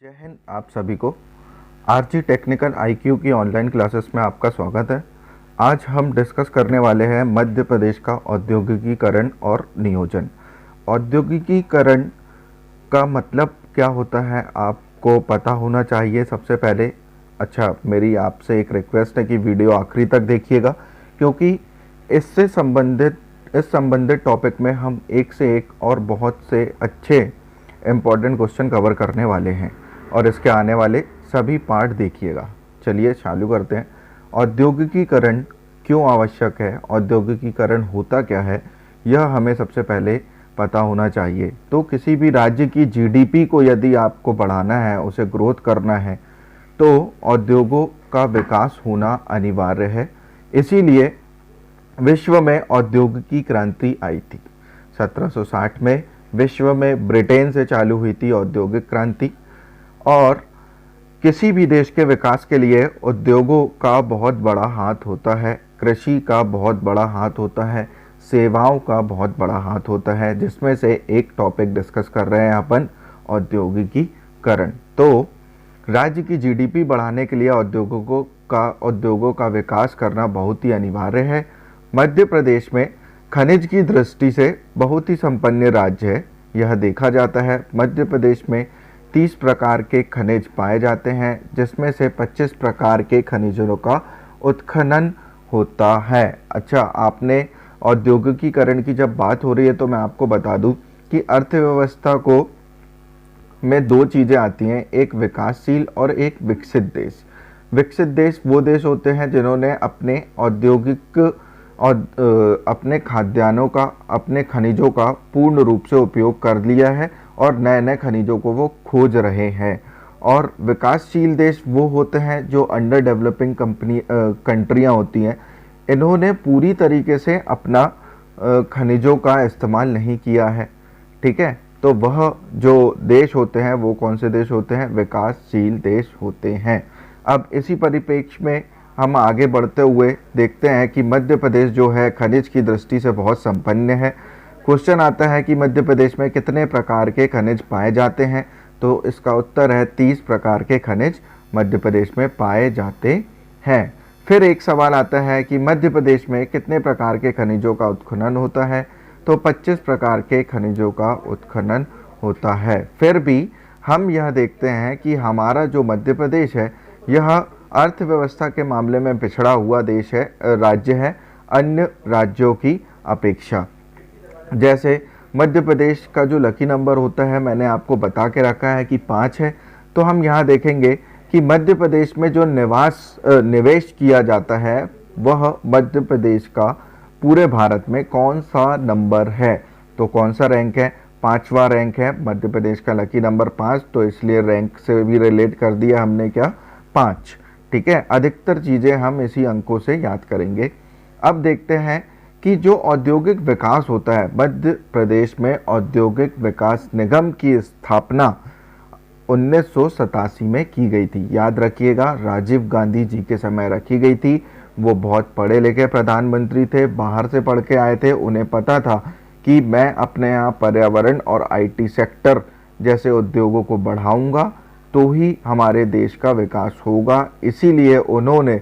जय हिंद। आप सभी को आरजी टेक्निकल आईक्यू की ऑनलाइन क्लासेस में आपका स्वागत है। आज हम डिस्कस करने वाले हैं मध्य प्रदेश का औद्योगिकीकरण और नियोजन। औद्योगिकीकरण का मतलब क्या होता है आपको पता होना चाहिए सबसे पहले। अच्छा, मेरी आपसे एक रिक्वेस्ट है कि वीडियो आखिरी तक देखिएगा, क्योंकि इस संबंधित टॉपिक में हम एक से एक और बहुत से अच्छे इम्पॉर्टेंट क्वेश्चन कवर करने वाले हैं और इसके आने वाले सभी पार्ट देखिएगा। चलिए चालू करते हैं। औद्योगिकीकरण क्यों आवश्यक है, औद्योगिकीकरण होता क्या है, यह हमें सबसे पहले पता होना चाहिए। तो किसी भी राज्य की जीडीपी को यदि आपको बढ़ाना है, उसे ग्रोथ करना है, तो औद्योगों का विकास होना अनिवार्य है। इसीलिए विश्व में औद्योगिकी क्रांति आई थी। 1760 में विश्व में ब्रिटेन से चालू हुई थी औद्योगिक क्रांति। और किसी भी देश के विकास के लिए उद्योगों का बहुत बड़ा हाथ होता है, कृषि का बहुत बड़ा हाथ होता है, सेवाओं का बहुत बड़ा हाथ होता है, जिसमें से एक टॉपिक डिस्कस कर रहे हैं अपन, औद्योगिकीकरण। तो राज्य की जीडीपी बढ़ाने के लिए उद्योगों का विकास करना बहुत ही अनिवार्य है। मध्य प्रदेश में खनिज की दृष्टि से बहुत ही संपन्न राज्य है। यह देखा जाता है मध्य प्रदेश में 30 प्रकार के खनिज पाए जाते हैं, जिसमें से 25 प्रकार के खनिजों का उत्खनन होता है। अच्छा, आपने औद्योगिकीकरण की जब बात हो रही है तो मैं आपको बता दूं कि अर्थव्यवस्था को में दो चीज़ें आती हैं, एक विकासशील और एक विकसित देश। विकसित देश वो देश होते हैं जिन्होंने अपने औद्योगिक और अपने खाद्यान्नों का, अपने खनिजों का पूर्ण रूप से उपयोग कर लिया है और नए नए खनिजों को वो खोज रहे हैं। और विकासशील देश वो होते हैं जो अंडर डेवलपिंग कंट्रियाँ होती हैं, इन्होंने पूरी तरीके से अपना खनिजों का इस्तेमाल नहीं किया है। ठीक है, तो वह जो देश होते हैं वो कौन से देश होते हैं? विकासशील देश होते हैं। अब इसी परिप्रेक्ष्य में हम आगे बढ़ते हुए देखते हैं कि मध्य प्रदेश जो है खनिज की दृष्टि से बहुत संपन्न है। क्वेश्चन आता है कि मध्य प्रदेश में कितने प्रकार के खनिज पाए जाते हैं, तो इसका उत्तर है 30 प्रकार के खनिज मध्य प्रदेश में पाए जाते हैं। फिर एक सवाल आता है कि मध्य प्रदेश में कितने प्रकार के खनिजों का उत्खनन होता है, तो 25 प्रकार के खनिजों का उत्खनन होता है। फिर भी हम यह देखते हैं कि हमारा जो मध्य प्रदेश है यह अर्थव्यवस्था के मामले में पिछड़ा हुआ देश है, राज्य है अन्य राज्यों की अपेक्षा। जैसे मध्य प्रदेश का जो लकी नंबर होता है मैंने आपको बता के रखा है कि 5 है। तो हम यहाँ देखेंगे कि मध्य प्रदेश में जो निवेश किया जाता है वह मध्य प्रदेश का पूरे भारत में कौन सा नंबर है, तो कौन सा रैंक है? 5वां रैंक है मध्य प्रदेश का, लकी नंबर 5। तो इसलिए रैंक से भी रिलेट कर दिया हमने, क्या? 5। ठीक है, अधिकतर चीज़ें हम इसी अंकों से याद करेंगे। अब देखते हैं कि जो औद्योगिक विकास होता है, मध्य प्रदेश में औद्योगिक विकास निगम की स्थापना 1987 में की गई थी। याद रखिएगा, राजीव गांधी जी के समय रखी गई थी। वो बहुत पढ़े लिखे प्रधानमंत्री थे, बाहर से पढ़ के आए थे, उन्हें पता था कि मैं अपने यहाँ पर्यावरण और आईटी सेक्टर जैसे उद्योगों को बढ़ाऊंगा तो ही हमारे देश का विकास होगा। इसीलिए उन्होंने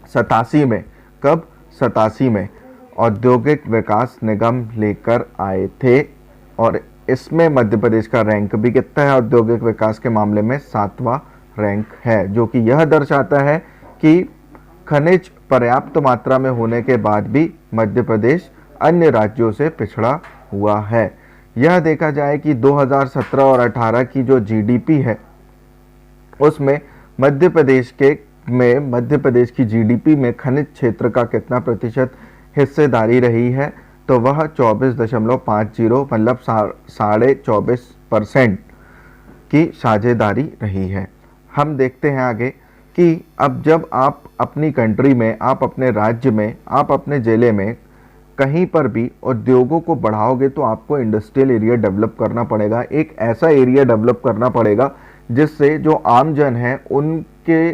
87 में, कब? 87 में औद्योगिक विकास निगम लेकर आए थे। और इसमें मध्य प्रदेश का रैंक भी कितना है औद्योगिक विकास के मामले में? 7वां रैंक है, जो कि यह दर्शाता है कि खनिज पर्याप्त मात्रा में होने के बाद भी मध्य प्रदेश अन्य राज्यों से पिछड़ा हुआ है। यह देखा जाए कि 2017 और 18 की जो जीडीपी है उसमें मध्य प्रदेश की जीडीपी में खनिज क्षेत्र का कितना प्रतिशत हिस्सेदारी रही है, तो वह 24.50, मतलब 24.5% की साझेदारी रही है। हम देखते हैं आगे कि अब जब आप अपनी कंट्री में, आप अपने राज्य में, आप अपने जिले में कहीं पर भी उद्योगों को बढ़ाओगे तो आपको इंडस्ट्रियल एरिया डेवलप करना पड़ेगा। एक ऐसा एरिया डेवलप करना पड़ेगा जिससे जो आम जन है उनके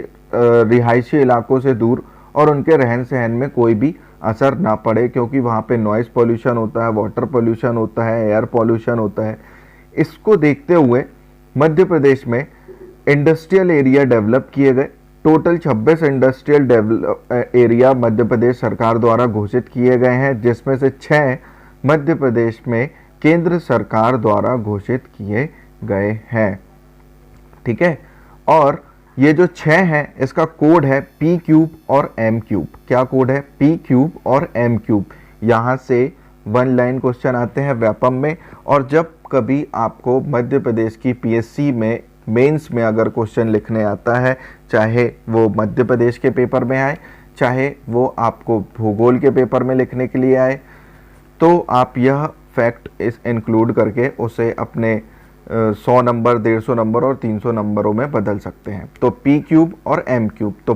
रिहायशी इलाकों से दूर और उनके रहन सहन में कोई भी असर ना पड़े, क्योंकि वहाँ पे नॉइज़ पोल्यूशन होता है, वाटर पोल्यूशन होता है, एयर पोल्यूशन होता है। इसको देखते हुए मध्य प्रदेश में इंडस्ट्रियल एरिया डेवलप किए गए। Total 26 industrial area Madhya Pradesh सरकार द्वारा घोषित किए गए हैं, जिसमें से 6 मध्य प्रदेश में केंद्र सरकार द्वारा घोषित किए गए हैं। ठीक है, और ये जो 6 हैं इसका कोड है पी क्यूब और एम क्यूब। क्या कोड है? पी क्यूब और एम क्यूब। यहाँ से वन लाइन क्वेश्चन आते हैं व्यापम में, और जब कभी आपको मध्य प्रदेश की पीएससी में मेंस में अगर क्वेश्चन लिखने आता है, चाहे वो मध्य प्रदेश के पेपर में आए, चाहे वो आपको भूगोल के पेपर में लिखने के लिए आए, तो आप यह फैक्ट इस इंक्लूड करके उसे अपने 100 नंबर, 150 नंबर और 300 नंबरों में बदल सकते हैं। तो पी क्यूब और एम क्यूब। तो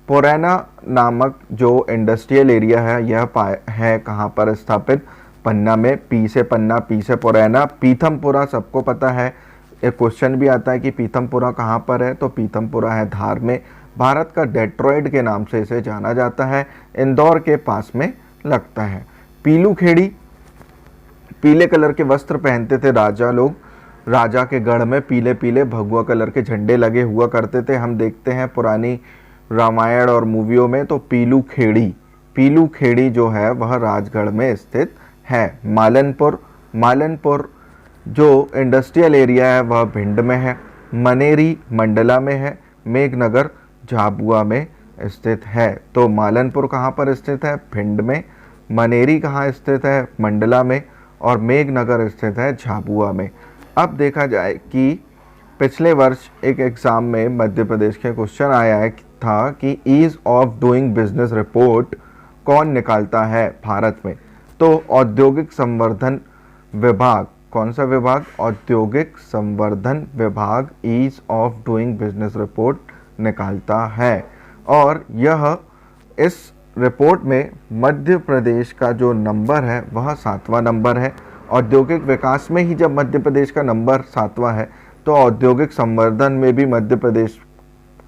पुरैना नामक जो इंडस्ट्रियल एरिया है यह है कहाँ पर स्थापित? पन्ना में। पी से पन्ना, पी से पुरैना। पीथमपुरा सबको पता है, एक क्वेश्चन भी आता है कि पीथमपुरा कहाँ पर है, तो पीथमपुरा है धार में। भारत का डेट्रॉइट के नाम से इसे जाना जाता है, इंदौर के पास में लगता है। पीलूखेड़ी, पीले कलर के वस्त्र पहनते थे राजा लोग, राजा के गढ़ में पीले पीले भगवा कलर के झंडे लगे हुआ करते थे, हम देखते हैं पुरानी रामायण और मूवियों में। तो पीलूखेड़ी जो है वह राजगढ़ में स्थित है। मालनपुर जो इंडस्ट्रियल एरिया है वह भिंड में है। मनेरी मंडला में है। मेघनगर झाबुआ में स्थित है। तो मालनपुर कहाँ पर स्थित है? भिंड में। मनेरी कहाँ स्थित है? मंडला में। और मेघनगर स्थित है झाबुआ में। अब देखा जाए कि पिछले वर्ष एक एग्ज़ाम में मध्य प्रदेश के क्वेश्चन आया था कि ease of doing business report कौन निकालता है भारत में? तो औद्योगिक संवर्धन विभाग। कौन सा विभाग? औद्योगिक संवर्धन विभाग ease of doing business report निकालता है। और यह इस रिपोर्ट में मध्य प्रदेश का जो नंबर है वह 7वां नंबर है। औद्योगिक विकास में ही जब मध्य प्रदेश का नंबर 7वां है, तो औद्योगिक संवर्धन में भी मध्य प्रदेश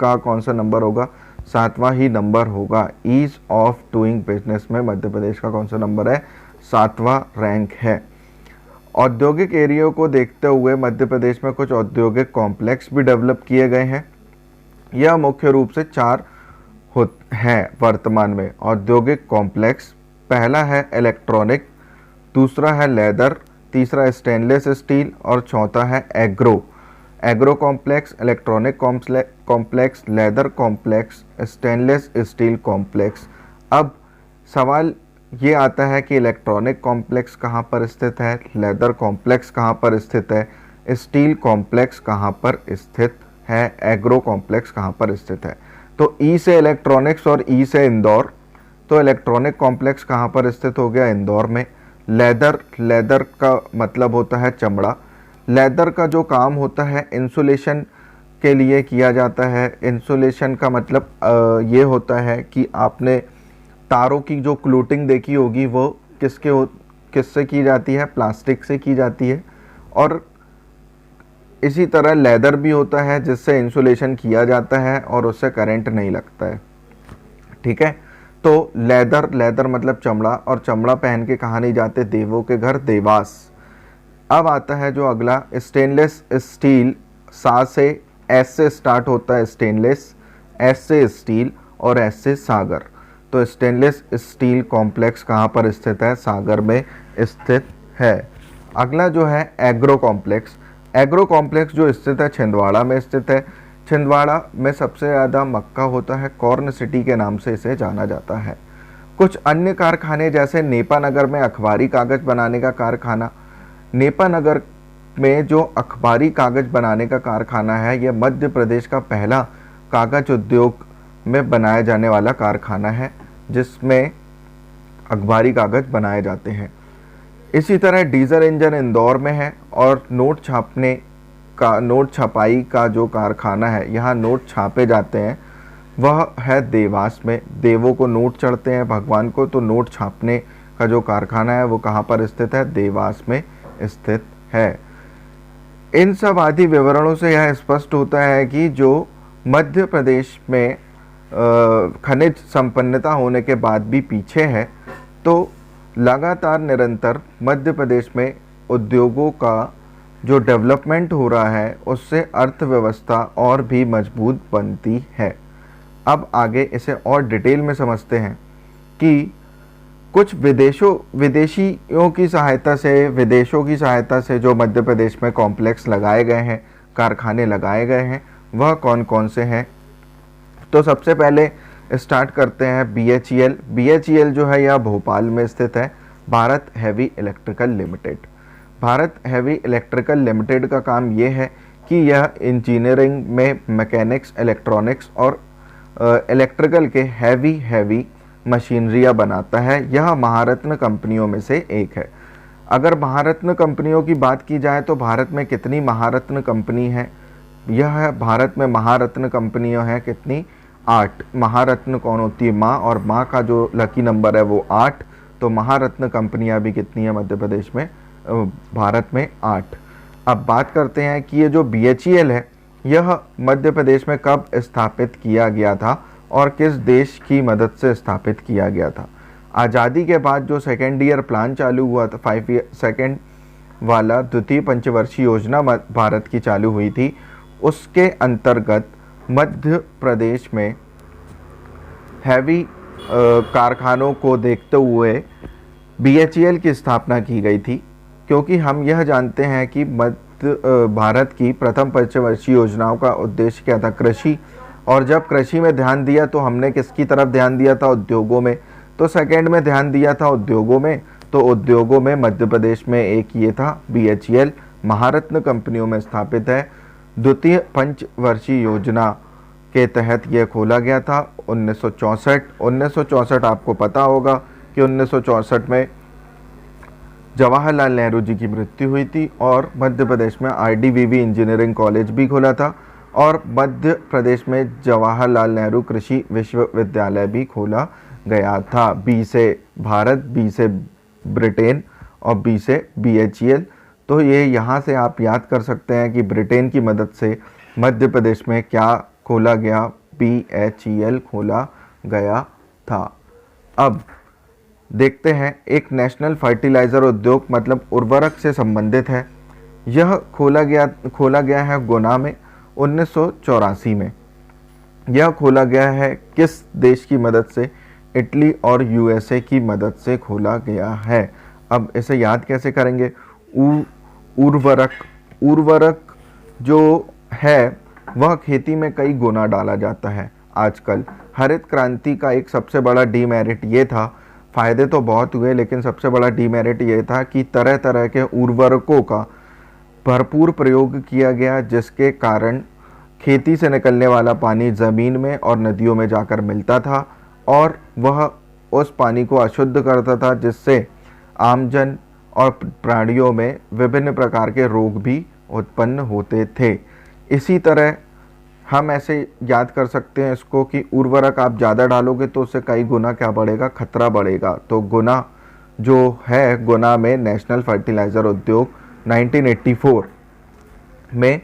का कौन सा नंबर होगा? 7वां ही नंबर होगा। ईज ऑफ डूइंग बिजनेस में मध्य प्रदेश का कौन सा नंबर है? 7वां रैंक है। औद्योगिक एरिया को देखते हुए मध्य प्रदेश में कुछ औद्योगिक कॉम्प्लेक्स भी डेवलप किए गए हैं। यह मुख्य रूप से 4 हैं वर्तमान में औद्योगिक कॉम्प्लेक्स। पहला है इलेक्ट्रॉनिक, दूसरा है लेदर, तीसरा स्टेनलेस स्टील और चौथा है agro complex, electronic complex, leather complex, stainless steel complex. अब सवाल ये आता है कि इलेक्ट्रॉनिक कॉम्प्लेक्स कहाँ पर स्थित है, लेदर कॉम्प्लेक्स कहाँ पर स्थित है, स्टील कॉम्प्लेक्स कहाँ पर स्थित है, एग्रो कॉम्प्लेक्स कहाँ पर स्थित है। तो ई से इलेक्ट्रॉनिक्स और ई से इंदौर। तो इलेक्ट्रॉनिक कॉम्प्लेक्स कहाँ पर स्थित हो गया? इंदौर में। लेदर का मतलब होता है चमड़ा। लेदर का जो काम होता है इंसुलेशन के लिए किया जाता है। इंसुलेशन का मतलब ये होता है कि आपने तारों की जो क्लोटिंग देखी होगी वो किससे की जाती है? प्लास्टिक से की जाती है। और इसी तरह लेदर भी होता है जिससे इंसुलेशन किया जाता है और उससे करंट नहीं लगता है। ठीक है, तो लेदर मतलब चमड़ा, और चमड़ा पहन के कहाँ नहीं जाते? देवों के घर, देवास। अब आता है जो अगला स्टेनलेस स्टील। सा से एस से स्टार्ट होता है स्टेनलेस, एस से स्टील और एस से सागर। तो स्टेनलेस स्टील कॉम्प्लेक्स कहाँ पर स्थित है? सागर में स्थित है। अगला जो है एग्रो कॉम्प्लेक्स। एग्रो कॉम्प्लेक्स जो स्थित है छिंदवाड़ा में स्थित है। छिंदवाड़ा में सबसे ज़्यादा मक्का होता है, कॉर्न सिटी के नाम से इसे जाना जाता है। कुछ अन्य कारखाने जैसे नेपानगर में अखबारी कागज़ बनाने का कारखाना। नेपानगर में जो अखबारी कागज़ बनाने का कारखाना है यह मध्य प्रदेश का पहला कागज़ उद्योग में बनाया जाने वाला कारखाना है जिसमें अखबारी कागज़ बनाए जाते हैं। इसी तरह डीजल इंजन इंदौर में है। और नोट छपाई का जो कारखाना है, यहाँ नोट छापे जाते हैं, वह है देवास में। देवों को नोट चढ़ते हैं भगवान को, तो नोट छापने का जो कारखाना है वो कहाँ पर स्थित है? देवास में स्थित है। इन सब आदि विवरणों से यह स्पष्ट होता है कि जो मध्य प्रदेश में खनिज संपन्नता होने के बाद भी पीछे है, तो लगातार निरंतर मध्य प्रदेश में उद्योगों का जो डेवलपमेंट हो रहा है उससे अर्थव्यवस्था और भी मजबूत बनती है। अब आगे इसे और डिटेल में समझते हैं कि कुछ विदेशियों की सहायता से, विदेशों की सहायता से जो मध्य प्रदेश में कॉम्प्लेक्स लगाए गए हैं, कारखाने लगाए गए हैं, वह कौन कौन से हैं। तो सबसे पहले स्टार्ट करते हैं BHEL। BHEL जो है यह भोपाल में स्थित है, Bharat heavy electrical limited. Bharat heavy electrical limited का काम ये है कि यह इंजीनियरिंग में मैकेनिक्स, इलेक्ट्रॉनिक्स और इलेक्ट्रिकल के हैवी मशीनरियाँ बनाता है। यह महारत्न कंपनियों में से एक है। अगर महारत्न कंपनियों की बात की जाए तो भारत में कितनी महारत्न कंपनी है? यह है, भारत में महारत्न कंपनियां हैं कितनी? 8। महारत्न कौन होती है? माँ, और माँ का जो लकी नंबर है वो 8। तो महारत्न कंपनियां भी कितनी है मध्य प्रदेश में? भारत में 8। अब बात करते हैं कि ये जो BHEL है यह मध्य प्रदेश में कब स्थापित किया गया था और किस देश की मदद से स्थापित किया गया था। आज़ादी के बाद जो सेकेंड ईयर प्लान चालू हुआ था, 5 ईयर सेकेंड वाला द्वितीय पंचवर्षीय योजना भारत की चालू हुई थी, उसके अंतर्गत मध्य प्रदेश में हैवी कारखानों को देखते हुए BHEL की स्थापना की गई थी। क्योंकि हम यह जानते हैं कि भारत की प्रथम पंचवर्षीय योजनाओं का उद्देश्य क्या था? कृषि। और जब कृषि में ध्यान दिया तो हमने किसकी तरफ ध्यान दिया था? उद्योगों में। तो सेकेंड में ध्यान दिया था उद्योगों में, तो उद्योगों में मध्य प्रदेश में एक ये था BHEL, महारत्न कंपनियों में स्थापित है। द्वितीय पंचवर्षीय योजना के तहत यह खोला गया था 1964। आपको पता होगा कि 1964 में जवाहरलाल नेहरू जी की मृत्यु हुई थी और मध्य प्रदेश में IDVV इंजीनियरिंग कॉलेज भी खोला था और मध्य प्रदेश में जवाहरलाल नेहरू कृषि विश्वविद्यालय भी खोला गया था। B से भारत, B से ब्रिटेन और B से BHEL। तो ये यहाँ से आप याद कर सकते हैं कि ब्रिटेन की मदद से मध्य प्रदेश में क्या खोला गया? BHEL खोला गया था। अब देखते हैं, एक नेशनल फर्टिलाइज़र उद्योग मतलब उर्वरक से संबंधित है। यह खोला गया है गुना में 1984 में। यह खोला गया है किस देश की मदद से? इटली और USA की मदद से खोला गया है। अब इसे याद कैसे करेंगे? उर्वरक जो है वह खेती में कई गुना डाला जाता है आजकल। हरित क्रांति का एक सबसे बड़ा डीमेरिट ये था, फ़ायदे तो बहुत हुए लेकिन सबसे बड़ा डीमेरिट ये था कि तरह तरह के उर्वरकों का भरपूर प्रयोग किया गया, जिसके कारण खेती से निकलने वाला पानी ज़मीन में और नदियों में जाकर मिलता था और वह उस पानी को अशुद्ध करता था, जिससे आमजन और प्राणियों में विभिन्न प्रकार के रोग भी उत्पन्न होते थे। इसी तरह हम ऐसे याद कर सकते हैं इसको कि उर्वरक आप ज़्यादा डालोगे तो उससे कई गुना क्या बढ़ेगा? खतरा बढ़ेगा। तो गुना जो है, गुना में नेशनल फर्टिलाइज़र उद्योग 1984 में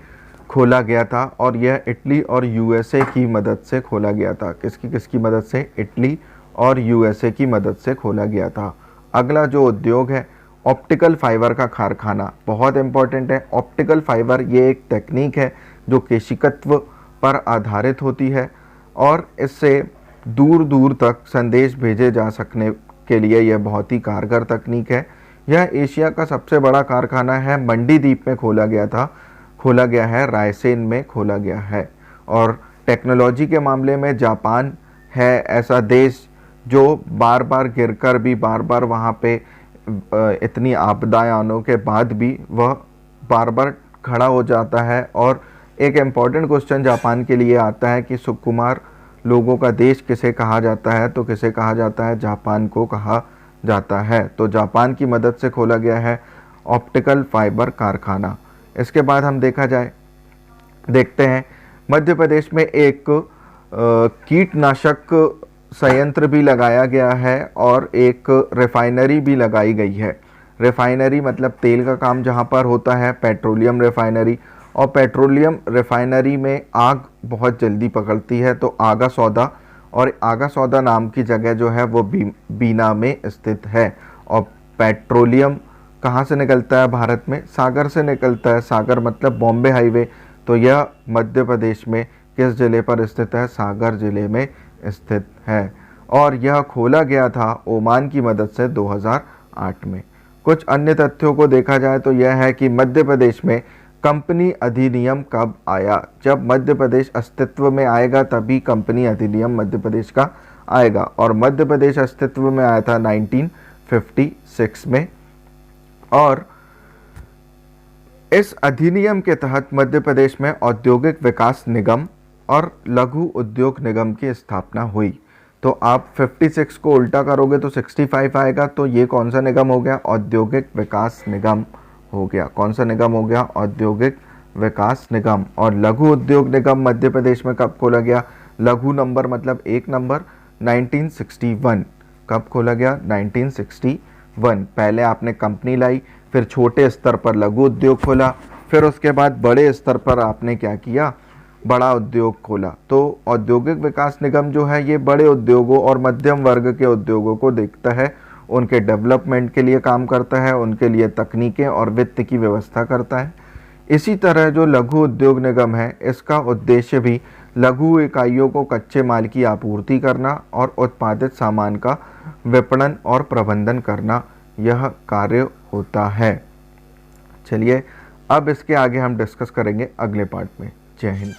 खोला गया था और यह इटली और USA की मदद से खोला गया था। किसकी मदद से? इटली और USA की मदद से खोला गया था। अगला जो उद्योग है ऑप्टिकल फाइबर का कारखाना, बहुत इंपॉर्टेंट है। ऑप्टिकल फाइबर ये एक टेक्निक है जो केशिकत्व पर आधारित होती है और इससे दूर दूर तक संदेश भेजे जा सकने के लिए यह बहुत ही कारगर तकनीक है। यह एशिया का सबसे बड़ा कारखाना है, मंडी द्वीप में खोला गया है, रायसेन में खोला गया है। और टेक्नोलॉजी के मामले में जापान है ऐसा देश जो बार बार गिरकर भी बार बार वहाँ पे इतनी आपदाएं आने के बाद भी वह बार बार खड़ा हो जाता है। और एक इम्पॉर्टेंट क्वेश्चन जापान के लिए आता है कि सुकुमार लोगों का देश किसे कहा जाता है? तो किसे कहा जाता है? जापान को कहा जाता है। तो जापान की मदद से खोला गया है ऑप्टिकल फाइबर कारखाना। इसके बाद हम देखते हैं मध्य प्रदेश में एक कीटनाशक संयंत्र भी लगाया गया है और एक रिफाइनरी भी लगाई गई है। रिफाइनरी मतलब तेल का काम जहाँ पर होता है, पेट्रोलियम रिफाइनरी। और पेट्रोलियम रिफाइनरी में आग बहुत जल्दी पकड़ती है, तो आगा सौदा, और आगा सौदा नाम की जगह जो है वो बीना में स्थित है। और पेट्रोलियम कहाँ से निकलता है भारत में? सागर से निकलता है। सागर मतलब बॉम्बे हाईवे। तो यह मध्य प्रदेश में किस ज़िले पर स्थित है? सागर ज़िले में स्थित है। और यह खोला गया था ओमान की मदद से 2008 में। कुछ अन्य तथ्यों को देखा जाए तो यह है कि मध्य प्रदेश में कंपनी अधिनियम कब आया? जब मध्य प्रदेश अस्तित्व में आएगा तभी कंपनी अधिनियम मध्य प्रदेश का आएगा। और मध्य प्रदेश अस्तित्व में आया था 1956 में। और इस अधिनियम के तहत मध्य प्रदेश में औद्योगिक विकास निगम और लघु उद्योग निगम की स्थापना हुई। तो आप 56 को उल्टा करोगे तो 65 आएगा। तो ये कौन सा निगम हो गया? औद्योगिक विकास निगम हो गया। कौन सा निगम हो गया? औद्योगिक विकास निगम। और लघु उद्योग निगम मध्य प्रदेश में कब खोला गया? लघु नंबर मतलब एक नंबर, 1961। कब खोला गया? 1961। पहले आपने कंपनी लाई, फिर छोटे स्तर पर लघु उद्योग खोला, फिर उसके बाद बड़े स्तर पर आपने क्या किया? बड़ा उद्योग खोला। तो औद्योगिक विकास निगम जो है ये बड़े उद्योगों और मध्यम वर्ग के उद्योगों को देखता है, उनके डेवलपमेंट के लिए काम करता है, उनके लिए तकनीकें और वित्त की व्यवस्था करता है। इसी तरह जो लघु उद्योग निगम है इसका उद्देश्य भी लघु इकाइयों को कच्चे माल की आपूर्ति करना और उत्पादित सामान का विपणन और प्रबंधन करना, यह कार्य होता है। चलिए अब इसके आगे हम डिस्कस करेंगे अगले पार्ट में। जय हिंद।